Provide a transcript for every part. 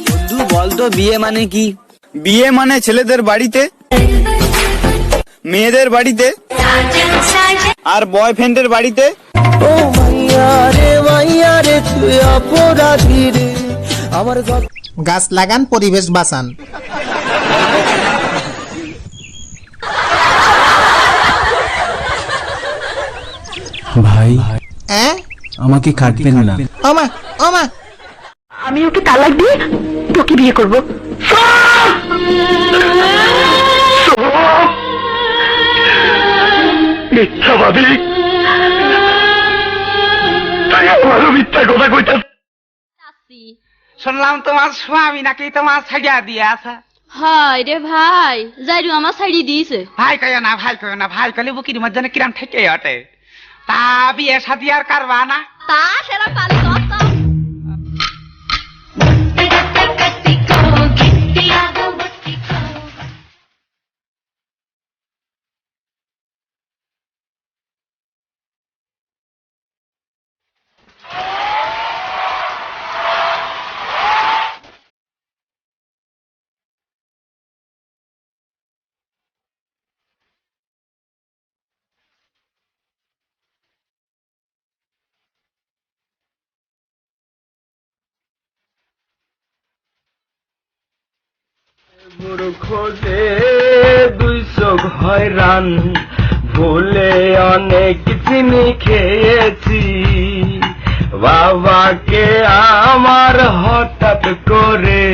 বন্ধু বলতো বিয়ে মানে কি? বিয়ে মানে ছেলেদের বাড়িতে, মেয়েদের বাড়িতে আর বয়ফ্রেন্ডের বাড়িতে। ও মাইয়া রে মাইয়া রে তুই অপরাধী রে আমার। গাছ লাগান, পরিবেশ বাঁচান। ভাই হ্যাঁ, আমাকে কাটবেন না। ওমা ওমা, আমি ওকে তালাক দিয়ে তোকে বিয়ে করবো। মিথ্যাবাদী, তাই আমারও মিথ্যা কথা কইতা। শুনলাম তোমার স্বামী নাকি তোমার ছাড়িয়া দিয়ে আছে। হাই রে ভাই, যাইরু আমার ছাড়ি দিয়েছে। ভাই কয় না, ভাই কয় না, ভাই কলে বুকির মধ্যে কিরাম ঠেকে ওঠে। তা বিয়ে শাদি আর কারবা না? তা সেরা পালি কথা। খোঁজে দুই চোখ হয়রান, ভুলে অনেক চিনি খেয়েছি। বাবাকে আমার হঠাৎ করে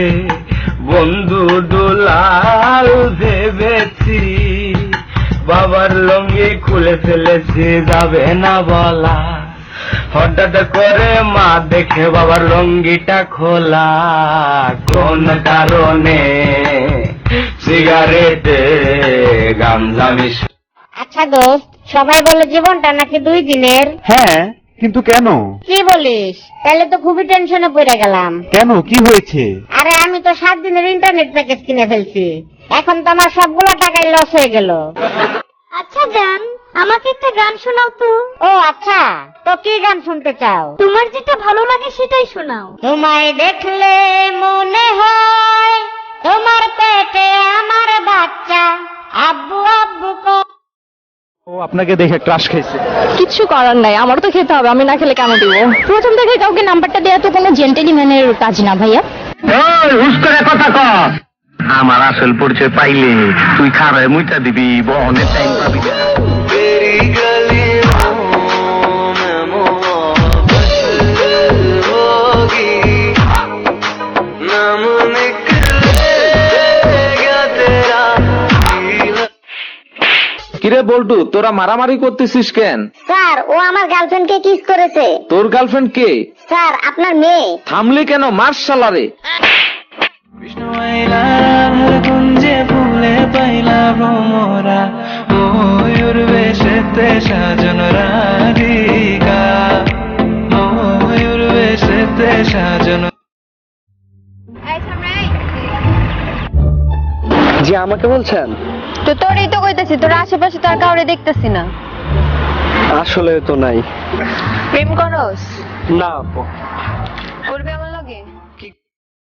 বন্ধু দুলাল ভেবেছি। বাবার লুঙ্গি খুলে ফেলেছি, যাবে না বলা। হঠাৎ করে মা দেখে বাবার লুঙ্গিটা খোলা। কোন কারণে সিগারেটে গাঞ্জা মিশে। আচ্ছা দোস্ত, সবাই বলে জীবনটা নাকি 2 দিনের। হ্যাঁ, কিন্তু কেন? কি বলিস? তাহলে তো খুবই টেনশনে পড়ে গেলাম। কেন, কি হয়েছে? আরে আমি তো 7 দিনের ইন্টারনেট প্যাকেজ কিনে ফেলছি, এখন তো আমার সবগুলো টাকাই লস হয়ে গেল। আচ্ছা জান, আমাকে একটা গান শোনাও তো। ও আচ্ছা, তো কি গান শুনতে চাও? তোমার যেটা ভালো লাগে সেটাই শোনাও। তোমায় দেখলে মনে হয় তোমার পেটে আমার বাচ্চা, আব্বু আব্বু ও আপনাকে দেখে ক্রাশ খাইছে। কিচ্ছু করার নাই, আমারও তো খেতে হবে, আমি না খেলে কেন দিব? প্রথম থেকে কাউকে নাম্বারটা দেয়া তো কোনো জেন্টেলম্যানের কাজ না ভাইয়া। ওই হুস করে কথা কর। আমার আসল পরিচয় পাইলে তুই খারায় মুইটা দিবি, বহনের টাইম পাবি না। কিরে বল্টু, তোরা মারামারি করতেছিস কেন? স্যার, ও আমার গার্লফ্রেন্ডকে কিস করেছে। তোর গার্লফ্রেন্ড কে? স্যার, আপনার মেয়ে। থামলি কেন, মার শালারে। কুঞ্জে ফুলে পাইলা ভ্রমরা, ময়ূর বেশেতে সাজন রাধিকা, ময়ূর বেশেতে সাজন। জি, আমাকে বলছেন? তো তোরই তো কইতাছি, তোর আশেপাশে তো আর কাউরে দেখতেছি না। আসলে তো নাই। প্রেম করস? না আপু।